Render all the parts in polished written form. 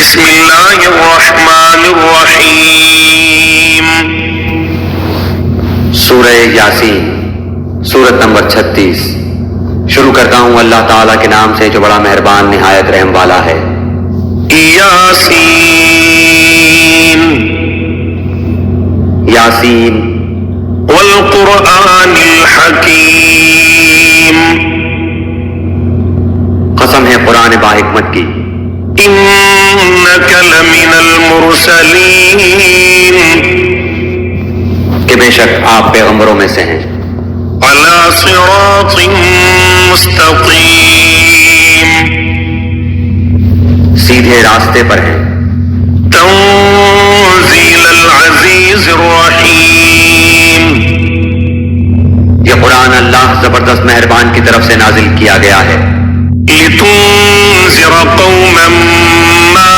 بسم اللہ الرحمن الرحیم۔ سورہ یاسین، سورت نمبر 36۔ شروع کرتا ہوں اللہ تعالیٰ کے نام سے جو بڑا مہربان نہایت رحم والا ہے۔ یاسین یاسین والقرآن الحکیم، قسم ہے قرآن با حکمت کی، انک لمن المرسلین، کہ بے شک آپ پیغمبروں میں سے ہیں، علی صراط مستقیم، سیدھے راستے پر ہیں، تنزیل العزیز الرحیم، یہ قرآن اللہ زبردست مہربان کی طرف سے نازل کیا گیا ہے، لتنذر قوما ما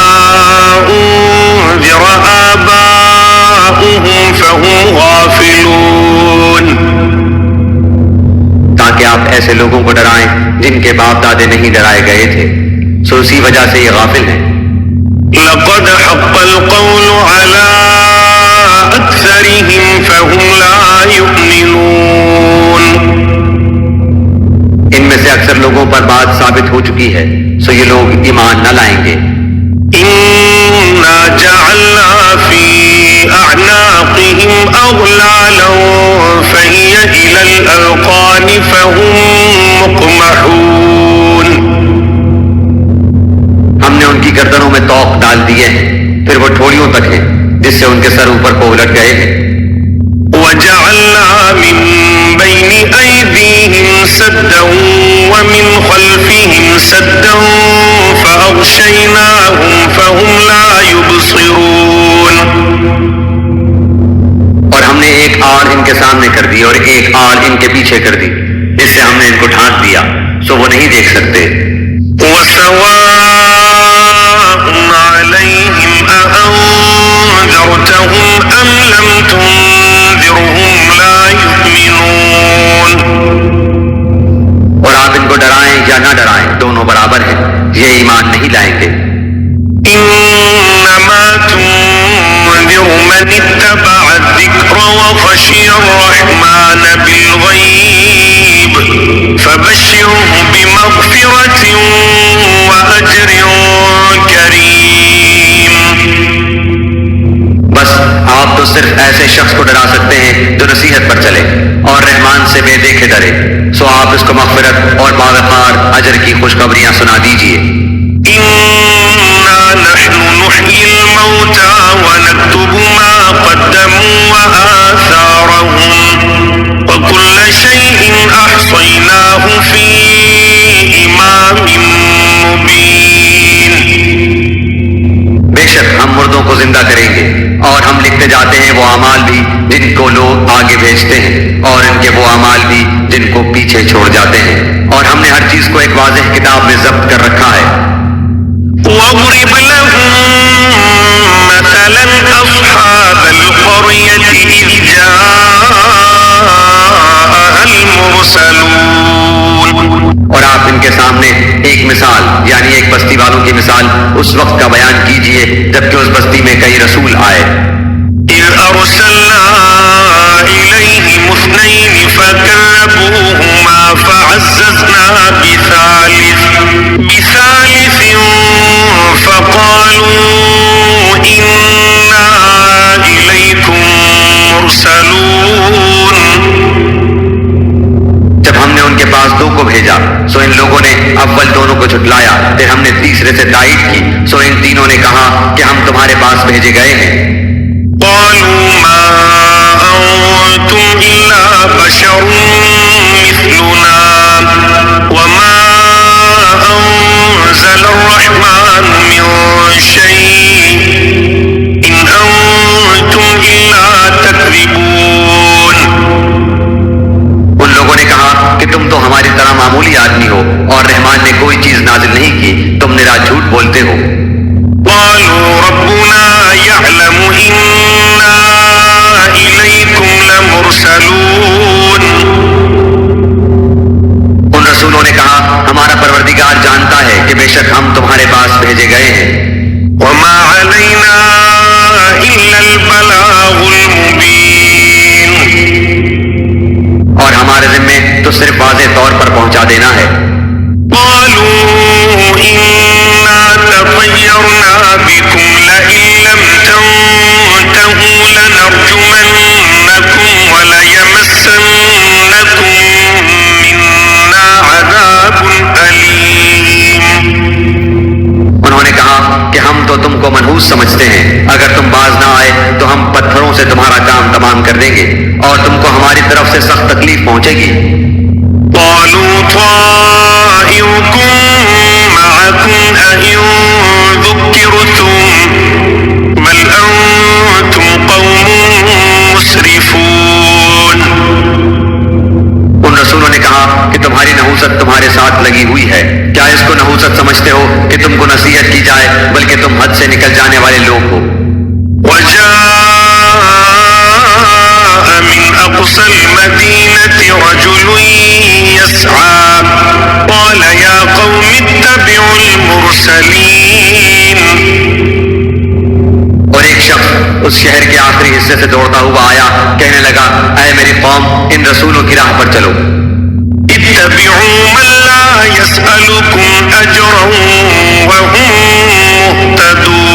انذر آباؤهم فهم غافلون، تاکہ آپ ایسے لوگوں کو ڈرائیں جن کے باپ دادے نہیں ڈرائے گئے تھے، سو اسی وجہ سے یہ غافل ہیں۔ لقد حق القول على أكثرهم فهم لا يؤمنون، ان میں سے اکثر لوگوں پر بات ثابت ہو چکی ہے، سو یہ لوگ ایمان نہ لائیں گے۔ إنا جعلنا في أعناقهم أغلالا فهي إلى الأذقان فهم مقمحون، ہم نے ان کی گردنوں میں طوق ڈال دیے ہیں، پھر وہ ٹھوڑیوں تک ہیں جس سے ان کے سر اوپر کو الٹ گئے ہیں۔ وجعلنا من بين أيديهم سدا ومن خلفهم سدا فأغشيناهم فهم لا يبصرون، اور ہم نے ایک آڑ ان کے سامنے کر دی اور ایک آڑ ان کے پیچھے کر دی، جس سے ہم نے ان کو ڈھانپ دیا سو وہ نہیں دیکھ سکتے۔ وسواء عليهم أأنذرتهم أم لم تنذرهم لا يؤمنون، اور آپ ان کو ڈرائیں یا نہ ڈرائیں دونوں برابر ہیں، یہ ایمان نہیں لائیں گے۔ إنما تنذر من اتبع الذكر وخشي الرحمن بالغيب فبشره بمغفرة وأجر كريم، بس آپ تو صرف ایسے شخص کو ڈرا سکتے ہیں جو نصیحت پر چلے اور رحمان سے بے دیکھے ڈرے، سو آپ اس کو مغفرت اور باوقار اجر کی خوشخبریاں سنا دیجیے۔ إنا نحن نحيي الموتى ونكتب ما قدموا وآثارهم وكل شيء أحصيناه في إمام مبين، بے شک ہم مردوں کو زندہ کریں گے اور ہم لکھتے جاتے ہیں وہ اعمال بھی جن کو لوگ آگے بھیجتے ہیں اور ان کے وہ اعمال بھی جن کو پیچھے چھوڑ جاتے ہیں، اور ہم نے ہر چیز کو ایک واضح کتاب میں ضبط کر رکھا ہے۔ واضرب لهم مثلا أصحاب القرية إذ جاءها المرسلون، اور آپ ان کے سامنے ایک مثال یعنی ایک بستی والوں کی مثال اس وقت کا بیان کیجئے جبکہ اس بستی میں کئی رسول آئے۔ إذ أرسلنا إليهم اثنين فكذبوهما فعززنا بثالث فقالوا إنا إليكم مرسلون، جب ہم نے ان کے پاس دو کو بھیجا سو ان لوگوں نے اول دونوں کو جھٹلایا، پھر ہم نے تیسرے سے تائید کی سو ان تینوں نے کہا کہ ہم تمہارے پاس بھیجے گئے ہیں۔ قالوا ما أنتم إلا بشر مثلنا وما أنزل الرحمن من شيء إن أنتم إلا تكذبون، ان لوگوں نے کہا کہ تم تو ہماری طرح معمولی آدمی ہو اور رحمان نے کوئی چیز نازل نہیں کی، تم نرا جھوٹ بولتے ہو۔ قالوا ربنا يعلم إنا إليكم لمرسلون، ان رسولوں نے کہا ہمارا پروردگار جانتا ہے کہ بے شک ہم تمہارے پاس بھیجے گئے ہیں۔ وما تو صرف واضح طور پر پہنچا دینا ہے۔ قالوا إنا تطيرنا بكم لئن لم تنتهوا لنرجمنكم وليمسنكم منا عذاب أليم۔ انہوں نے کہا کہ ہم تو تم کو منحوس سمجھتے ہیں، اگر تم باز نہ آئے تو ہم پتھروں سے تمہارا کام تمام کر دیں گے اور تم کو ہماری طرف سے سخت تکلیف پہنچے گی۔ قالوا طائركم معكم أئن ذكرتم بل أنتم قوم مسرفون۔ ان رسولوں نے کہا کہ تمہاری نحوست تمہارے ساتھ لگی ہوئی ہے، کیا اس کو نحوست سمجھتے ہو کہ تم کو نصیحت کی جائے، بلکہ تم حد سے نکل جانے والے لوگ ہو۔ وجاء من أقصى المدينة رجل يسعى قال يا قوم اتبعوا المرسلين۔ اور ایک شخص اس شہر کے آخری حصے سے دوڑتا ہوا آیا، کہنے لگا اے میری قوم، ان رسولوں کی راہ پر چلو۔ اتبعوا من لا يسألكم أجرا وهم مهتدون۔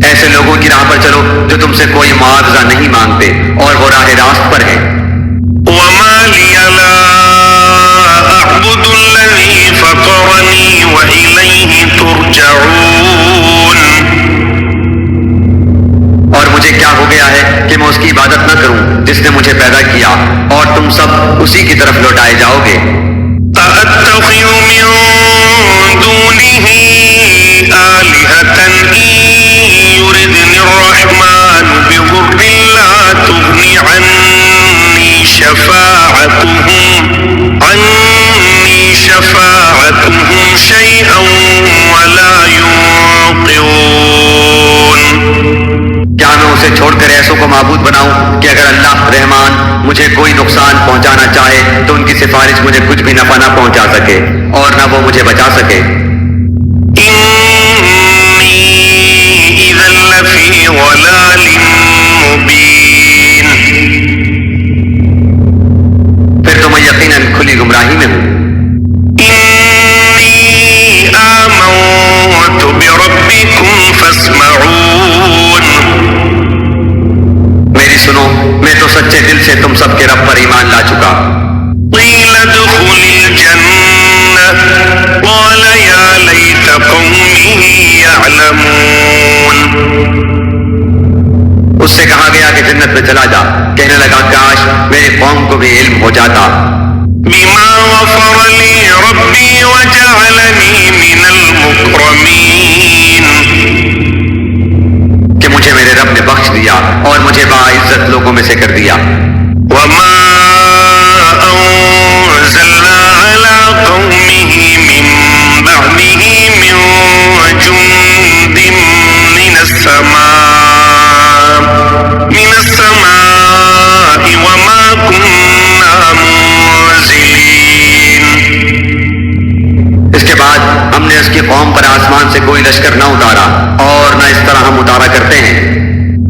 ایسے لوگوں کی راہ پر چلو جو تم سے کوئی معاوضہ نہیں مانگتے اور وہ راہ راست پر ہیں۔ وما لي لا أعبد الذي فطرني وإليه ترجعون۔ اور مجھے کیا ہو گیا ہے کہ میں اس کی عبادت نہ کروں جس نے مجھے پیدا کیا، اور تم سب اسی کی طرف لوٹائے جاؤ گے۔ أأتخذ من دونه آلهة إن يردني الرحمن بضر لا تغني عني شفاعتهم شيئا ولا ينقذون۔ کیا میں اسے چھوڑ کر ایسوں کو معبود بناؤں کہ اگر اللہ رحمان مجھے کوئی نقصان پہنچانا چاہے تو ان کی سفارش مجھے کچھ بھی نفع نہ پہنچا سکے اور نہ وہ مجھے بچا سکے۔ إني إذا لفي ضلال مبين۔ پھر تو میں یقیناً کھلی گمراہی میں ہوں۔ إني آمنت بربكم فاسمعون۔ میری سنو، میں تو سچے دل سے تم سب کے رب پر ایمان لا چکا۔ قيل ادخل الجنة قال يا ليت قومي يعلمون۔ اس سے کہا گیا کہ جنت میں چلا جا، کہنے لگا کاش میری قوم کو بھی علم ہو جاتا۔ بما غفر لي ربي وجعلني من المكرمين۔ کہ مجھے میرے رب نے بخش دیا اور مجھے باعزت لوگوں میں سے کر دیا۔ وما أنزلنا على قومه من بعده من جند من السماء وما كنا منزلين۔ اس کے بعد ہم نے اس کی قوم پر آسمان سے کوئی لشکر نہ اتارا اور نہ اس طرح ہم اتارا کرتے ہیں۔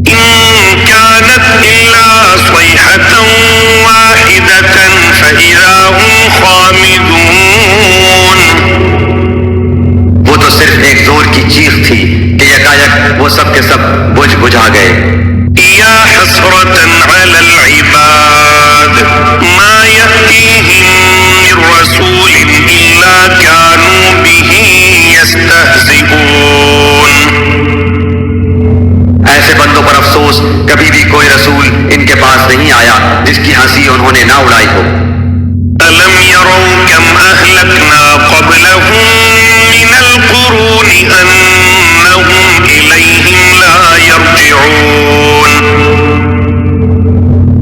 إن كانت إلا صيحة واحدة فإذا هم خامدون۔ وہ تو صرف ایک زور کی چیخ تھی کہ یکایک وہ سب کے سب بجھا گئے۔ يا حسرة على العباد ما يأتيهم من رسول إلا كانوا به يستهزئون۔ ایسے بندوں پر افسوس، کبھی بھی کوئی رسول ان کے پاس نہیں آیا جس کی ہنسی انہوں نے نہ اڑائی ہو۔ ألم يروا كم أهلكنا قبلهم من القرون أنهم إليهم لا يرجعون۔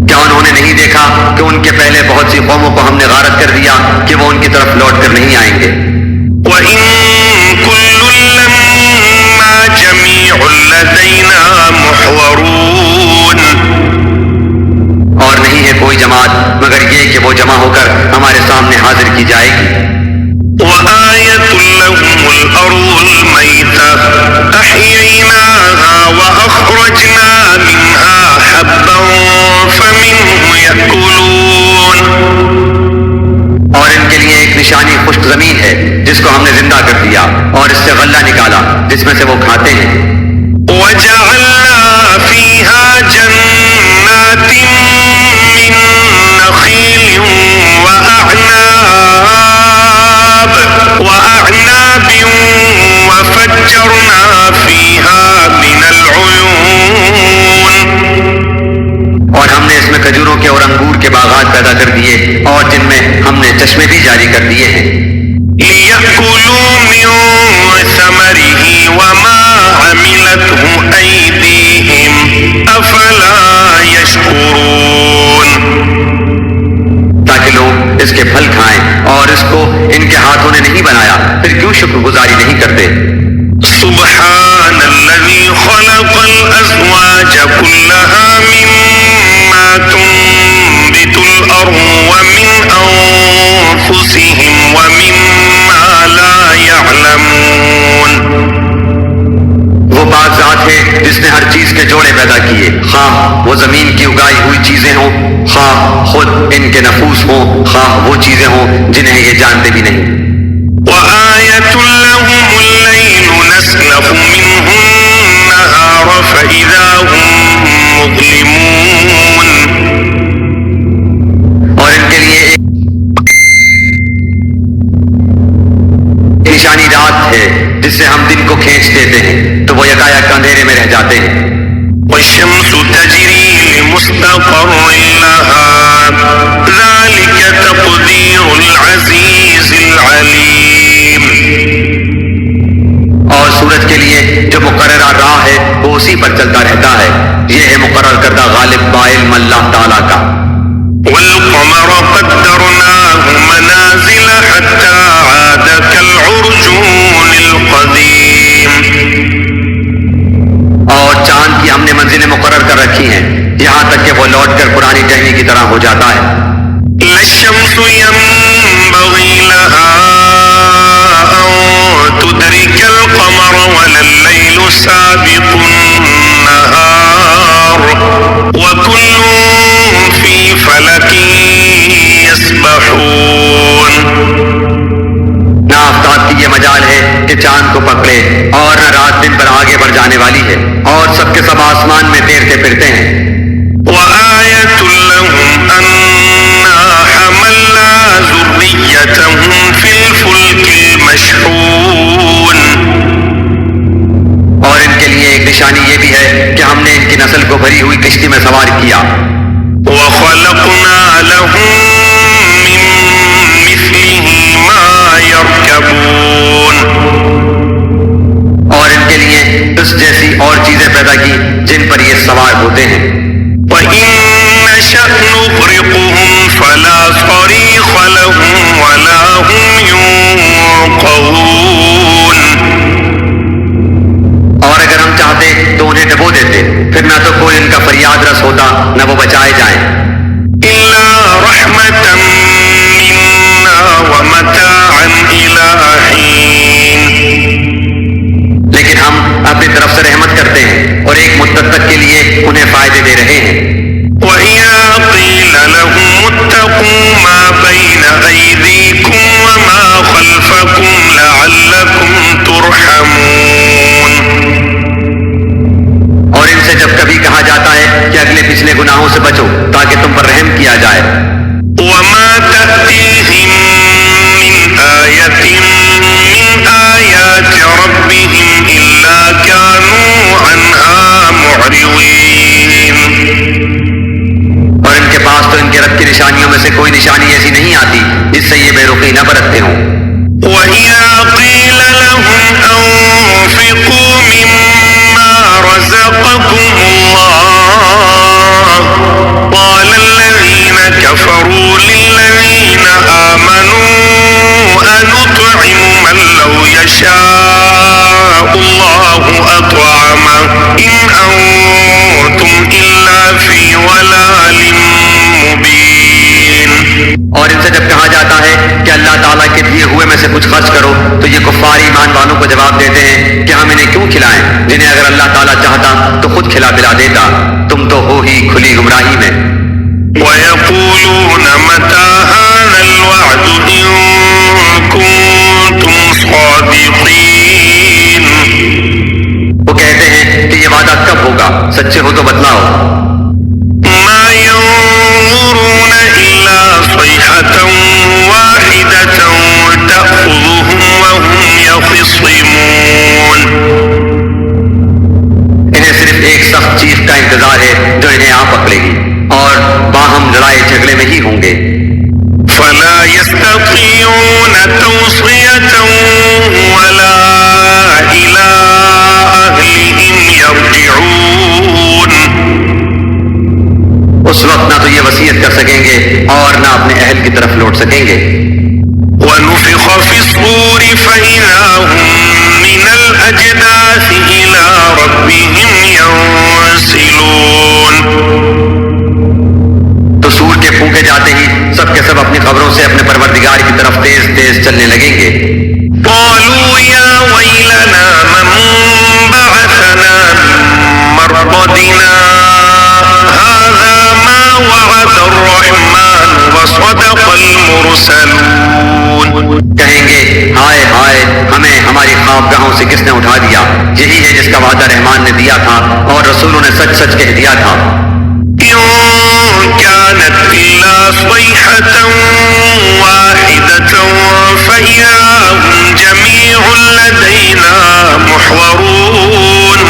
کیا انہوں نے نہیں دیکھا کہ ان کے پہلے بہت سی قوموں کو ہم نے غارت کر دیا کہ وہ ان کی طرف لوٹ کر نہیں آئیں گے۔ وإن كل لما جميع لدينا محضرون۔ اور نہیں ہے کوئی جماعت مگر یہ کہ وہ جمع ہو کر ہمارے سامنے حاضر کی جائے گی۔ وآية لهم الأرض الميتة أحييناها وأخرجنا منها حبا فمنه خشک زمین ہے جس کو ہم نے زندہ کر دیا اور اس سے غلہ نکالا جس میں سے وہ کھاتے ہیں. وجعلنا فيها جنات من نخيل وأعناب وفجرنا فيها من العيون. اور ہم نے اس میں کھجوروں کے اور انگور کے باغات پیدا کر دیے اور جن میں ہم نے چشمے بھی جاری کر دیے ہیں. لِيَأْكُلُوا مِن ثَمَرِهِ وَمَا عَمِلَتْهُ أَيْدِيهِمْ أَفَلَا يَشْكُرُونَ. تاکہ لوگ اس کے پھل کھائیں اور اس کو ان کے ہاتھوں نے نہیں بنایا پھر کیوں شکر گزاری نہیں کرتے. سبحان الذي خلق الأزواج كلها مما تنبت الأرض ومن أنفسهم ومما لا يعلمون. وہ پاک ذات ہے جس نے ہر چیز کے جوڑے پیدا کیے، خواہ وہ زمین کی اگائی ہوئی چیزیں ہوں، خواہ خود ان کے نفوس ہوں، خواہ وہ چیزیں ہوں جنہیں یہ جانتے بھی نہیں. وآية لهم الليل نسلخ منه النهار فإذا هم مظلمون. اور ان کے لیے ایک نشانی رات ہے جس سے ہم دن کو کھینچ دیتے ہیں تو وہ یکایک اندھیرے میں رہ جاتے ہیں. والشمس تجري لمستقر لها ذلك تقدير العزيز العليم. اور سورج کے لیے جو مقررہ راہ ہے وہ اسی پر چلتا رہتا ہے، یہ ہے مقرر کردہ غالب بعلم اللہ تعالیٰ کا. والقمر قدرناه منازل حتى عاد كالعرجون القديم. اور چاند کی ہم نے منزلیں مقرر کر رکھی ہیں یہاں تک کہ وہ لوٹ کر پرانی ٹہنی کی طرح ہو جاتا ہے. لا الشمس ينبغي لها أن تدرك القمر ولا الليل سابق النهار وكل في فلك يسبحون. نہ آفتاب کی یہ مجال ہے کہ چاند کو پکڑے اور نہ رات دن پر آگے بڑھ جانے والی ہے اور سب کے سب آسمان میں تیرتے پھرتے ہیں. وآية لهم أنا حملنا ذريتهم في الفلك المشحون. اور ان کے لیے ایک نشانی یہ بھی ہے کہ ہم نے ان کی نسل کو بھری ہوئی کشتی میں سوار کیا. وخلقنا لهم من مثله ما يركبون. اور ان کے لیے اس جیسی اور چیزیں پیدا کی جن پر یہ سوار ہوتے ہیں. وإن نشأ نغرقهم فلا صريخ لهم ولا هم ينقذون. اور اگر ہم چاہتے تو انہیں ڈبو دیتے پھر نہ تو کوئی ان کا فریاد رس ہوتا نہ وہ بچائے جائیں. إلا رحمة منا ومتاعا إلى حين. لیکن ہم اپنی طرف سے رحمت کرتے ہیں اور ایک مدت تک کے لیے انہیں فائدے دے رہے ہیں. وإذا قيل لهم اتقوا ما بين أيديكم وما خلفكم لعلكم ترحمون. اور ان سے جب کبھی کہا جاتا ہے کہ اگلے پچھلے گناہوں سے بچو تاکہ تم پر رحم کیا جائے. وما تأتيهم من آية من آيات ربهم إلا كانوا عنها معرضين. اور ان کے پاس تو ان کے رب کی نشانیوں میں سے کوئی نشانی ایسی نہیں آتی جس سے یہ بے رخی نہ برتتے ہوں. وإذا قيل لهم أنفقوا مما رزقكم الله قال الذين كفروا للذين آمنوا أنطعم من لو يشاء الله أطعمه إن أنتم إلا في ضلال مبين. اور ان سے جب کہا جاتا ہے کہ اللہ تعالیٰ کے دیے ہوئے میں سے کچھ خرچ کرو تو یہ کفار ایمان والوں کو جواب دیتے ہیں کہ ہم انہیں کیوں کھلائیں جنہیں اگر اللہ تعالیٰ چاہتا تو خود کھلا پلا دیتا. تم تو ہو ہی کھلی گمراہی میں. ويقولون متى هذا الوعد إن كنتم سچے ہو تو بتلاؤ. ما ينظرون إلا صيحة واحدة تأخذهم وهم يخصمون. انہیں صرف ایک سخت چیز کا انتظار ہے جو انہیں آ پکڑے گی اور باہم لڑائی جھگڑے میں ہی ہوں گے. فلا يستطيعون توصية ولا إلى أهلهم يرجعون. اس وقت نہ تو یہ وصیت کر سکیں گے اور نہ اپنے اہل کی طرف لوٹ سکیں گے. ونفخ في الصور فإذا هم من الأجداث إلى ربهم ينسلون. تو سور کے پھونکے جاتے ہی سب کے سب اپنی قبروں سے اپنے پروردگار کی طرف تیز تیز چلنے لگیں گے. قالوا يا ويلنا من بعثنا من مرقدنا هذا ما وعد الرحمن وصدق المرسلون. کہیں گے ہائے ہائے ہمیں ہماری خوابگاہوں سے کس نے اٹھا دیا. یہی ہے جس کا وعدہ رحمان نے دیا تھا اور رسولوں نے سچ سچ کہہ دیا تھا. إن كانت إلا صيحة واحدة فإذا هم جميع لدينا محضرون.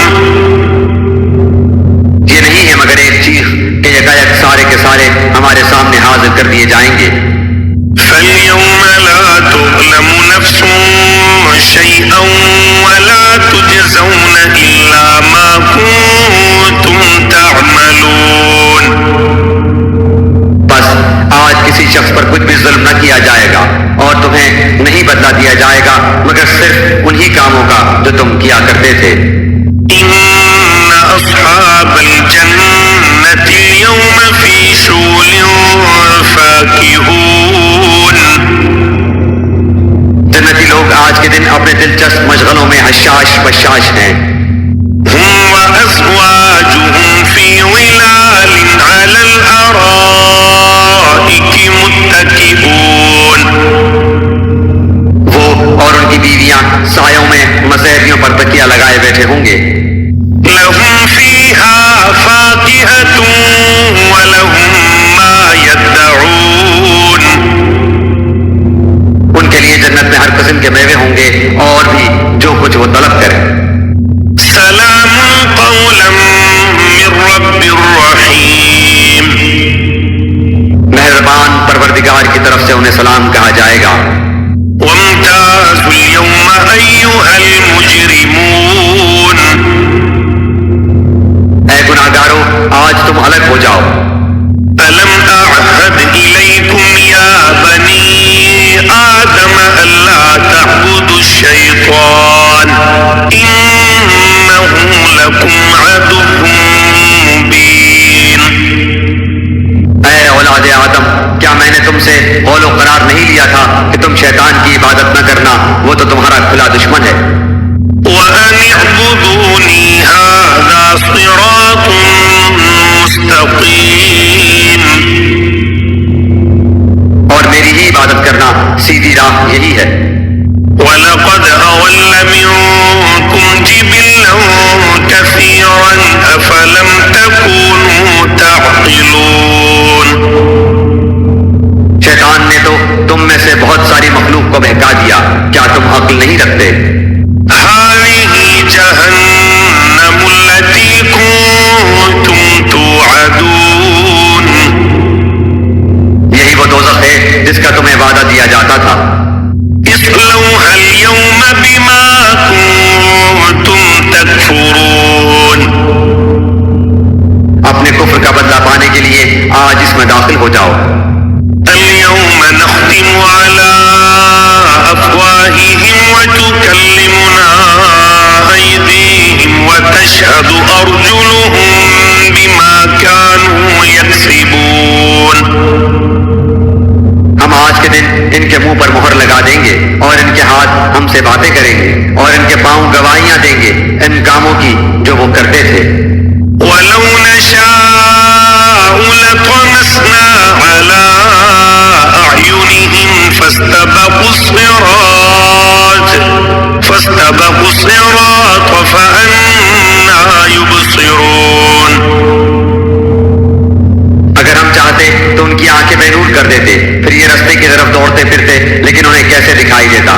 یہ نہیں ہے مگر ایک چیخ کہ یکایک سارے کے سارے ہمارے سامنے حاضر کر دیے جائیں گے. فاليوم لا تظلم نفس شيئا ولا تجزون إلا ما كنتم تعملون. بس آج کسی شخص پر کچھ بھی ظلم نہ کیا جائے گا اور تمہیں نہیں بدلا دیا جائے گا مگر صرف انہی کاموں کا جو تم کیا کرتے تھے. إن أصحاب الجنة اليوم في شغل فاكهون. جنتی لوگ آج کے دن اپنے دلچسپ مشغلوں میں حشاش بشاش ہیں. هم وأزواجهم في ظلال على الأرائك متكئون. وہ اور ان کی بیویاں سایوں میں مسیحیوں پر تکیہ لگائے بیٹھے ہوں گے. لهم فيها فاكهة ولهم ما يدعون. ان کے لیے جنت میں ہر قسم کے میوے ہوں گے اور بھی جو کچھ وہ طلب کریں. سلام قولا من رب رحيم. مہربان پروردگار کی طرف سے انہیں سلام کہا جائے گا. وامتازوا اليوم أيها المجرمون. اے گناہگارو آج تم الگ ہو جاؤ. ألم أعهد إليكم يا بني آدم ألا تعبدوا الشيطان إنه لكم عدو مبين. اے اولاد آدم کیا میں نے تم سے قول و قرار نہیں لیا تھا کہ تم شیطان کی عبادت نہ کرنا، وہ تو تمہارا کھلا دشمن ہے. وأن اعبدوني هذا صراط مستقيم. اور میری ہی عبادت کرنا سیدھی راہ یہی ہے. ولقد أضل منكم جبلا كثيرا أفلم تكونوا تعقلون. شیطان نے تو تم میں سے بہت ساری مخلوق کو بہکا دیا، کیا تم عقل نہیں رکھتے؟ هذه جهنم التي كنتم توعدون. یہی وہ دوزخ ہے جس کا تمہیں وعدہ دیا جاتا تھا. اصلوها اليوم بما كنتم تكفرون. اپنے کفر کا بدلہ پانے کے لیے آج اس میں داخل ہو جاؤ. اليوم نختم على أفواههم وتكلمنا أيديهم وتشهد أرجلهم بما كانوا يكسبون. ہم آج کے دن ان کے منہ پر مہر لگا دیں گے اور ان کے ہاتھ ہم سے باتیں کریں گے اور ان کے پاؤں گواہیاں دیں گے ان کاموں کی جو وہ کرتے تھے. ولو نشاء لطمسنا على أعينهم فاستبقوا الصراط فأنى يبصرون. کی آنکھیں بے نور کر دیتے، پھر یہ رستے کی طرف دوڑتے پھرتے، لیکن انہیں کیسے دکھائی دیتا؟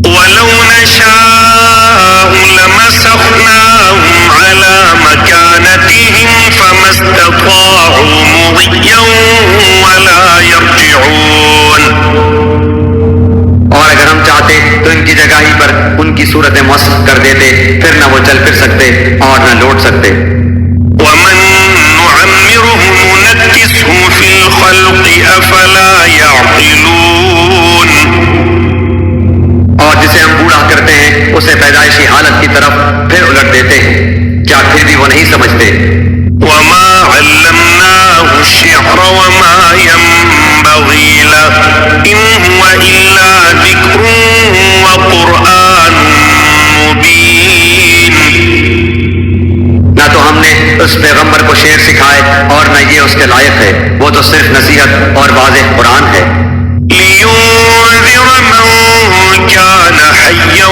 ولو نشاء لمسخناهم على مكانتهم فما استطاعوا مضيا ولا يرجعون. اور اگر ہم چاہتے تو ان کی جگہ ہی پر ان کی صورتیں مسخ کر دیتے، پھر نہ وہ چل پھر سکتے اور نہ لوٹ سکتے. ومن نعمره ننكسه في الخلق افلا يعقلون. اور جسے ہم بوڑھا کرتے ہیں اسے پیدائشی حالت کی طرف پھر الٹ دیتے ہیں، کیا پھر بھی وہ نہیں سمجھتے؟ وما علمناه الشعر وما ينبغي له إن هو إلا ذكر وقرآن مبين. نہ تو ہم نے اس پیغمبر کو شعر سکھائے اور نہ یہ اس کے لائق ہے، وہ تو صرف نصیحت اور واضح قرآن ہے. لينذر من كان حيا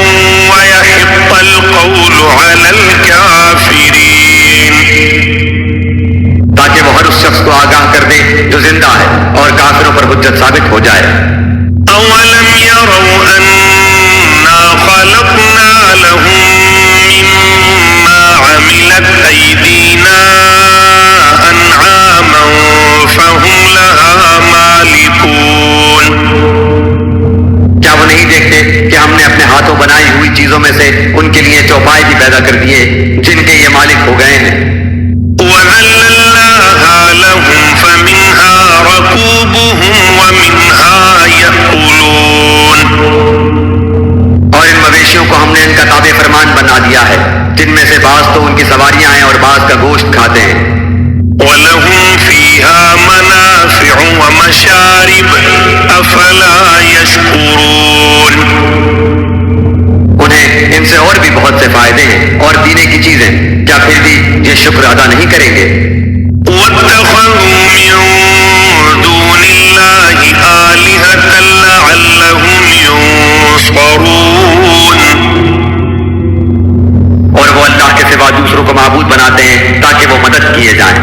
ويحق القول على الكافرين. تاکہ وہ ہر اس شخص کو آگاہ کر دے جو زندہ ہے اور کافروں پر حجت ثابت ہو جائے. أولم يروا أنا خلقنا لهم مما عملت أيدينا أنعاما فهم لها مالكون. کیا وہ نہیں دیکھتے کہ ہم نے اپنے ہاتھوں بنائی ہوئی چیزوں میں سے ان کے لیے چوپائے بھی پیدا کر دیے جن کے یہ مالک ہو گئے ہیں. وَذَلَّلْنَاهَا لَهُمْ فَمِنْهَا رَكُوبُهُمْ وَمِنْهَا يَأْكُلُونَ. اور ان مویشیوں کو ہم نے ان کا تابع فرمان بنا دیا ہے، جن میں سے بعض تو ان کی سواریاں ہیں اور بعض کا گوشت کھاتے ہیں. وَلَهُمْ فِيهَا مَنَافِعُ وَمَشَارِبُ أَفَلَا يَشْكُرُونَ. انہیں ان سے اور بھی بہت سے فائدے ہیں اور پینے کی چیزیں، کیا پھر بھی یہ شکر ادا نہیں کریں گے؟ وَاتَّخَذُوا مِن دُونِ اللَّهِ آلِهَةً لَعَلَّهُمْ يُنصَرُونَ. اور وہ اللہ کے سوا دوسروں کو معبود بناتے ہیں تاکہ وہ مدد کیے جائیں.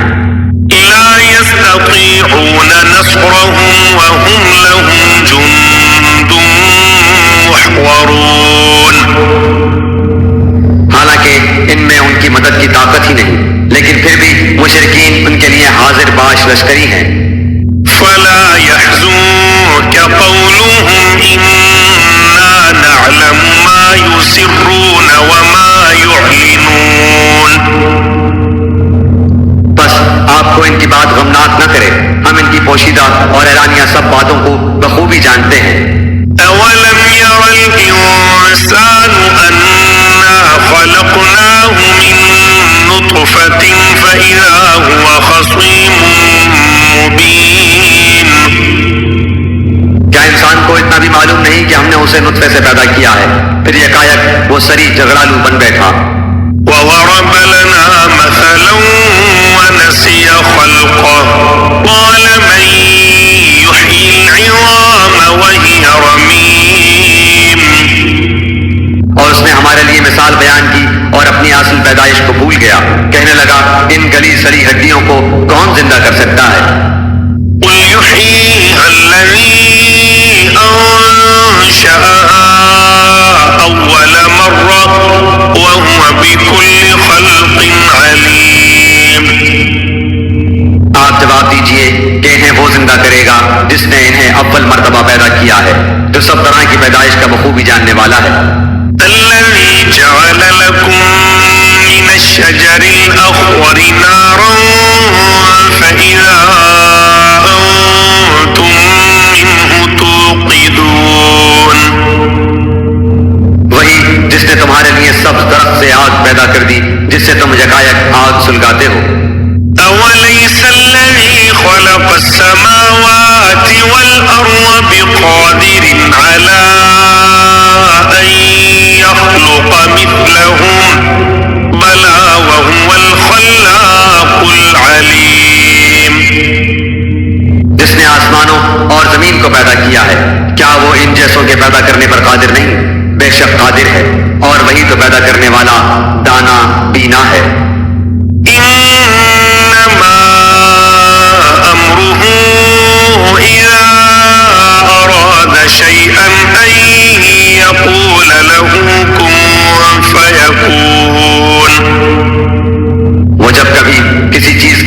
لا يستطيعون نصرهم وهم لهم جند محضرون. حالانکہ ان میں ان کی مدد کی طاقت ہی نہیں، لیکن پھر بھی مشرکین ان کے لیے حاضر باش لشکری ہیں. فلا يحزنك قولهم إنا نعلم ما يسرون وما يعلنون. بس آپ کو ان کی بات غمناک نہ کرے، ہم ان کی پوشیدہ اور اعلانیہ سب باتوں کو بخوبی جانتے ہیں. أولم ير الإنسان أنا خلقناه من نطفة فإذا هو خصيم مبين. کیا انسان کو اتنا بھی معلوم نہیں کہ ہم نے اسے نطفے سے پیدا کیا ہے، پھر یکایک وہ سری جھگڑالو بن بیٹھا. وضرب لنا مثلا ونسي خلقه قال من يحيي العظام وهي رميم. اور اس نے ہمارے لیے مثال بیان کی اور اپنی اصل پیدائش کو بھول گیا، کہنے لگا ان گلی سڑی ہڈیوں کو کون زندہ کر سکتا ہے؟ قل يحييها الذي أنشأها أول مرة وهو بكل خلق عليم. آپ جواب دیجئے کہ انہیں وہ زندہ کرے گا جس نے انہیں اول مرتبہ پیدا کیا ہے، جو سب طرح کی پیدائش کا بخوبی جاننے والا ہے. الذي جعل لكم من الشجر الأخضر نارا فإذا أنتم منه توقدون. وہی جس نے تمہارے لیے سبز درخت سے آگ پیدا کر دی جس سے تم یکایک آگ سلگاتے ہو. أوليس الذي خلق السماوات والأرض بقادر على أن يخلق مثلهم بلى وهو الخلاق العليم. جس نے آسمانوں اور زمین کو پیدا کیا ہے، کیا وہ ان جیسوں کے پیدا کرنے پر قادر نہیں؟ بے شک قادر ہے، اور وہی تو پیدا کرنے والا دانا بینا ہے. إنما أمره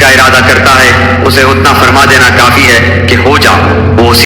کا ارادہ کرتا ہے اسے اتنا فرما دینا کافی ہے کہ ہو جا، وہ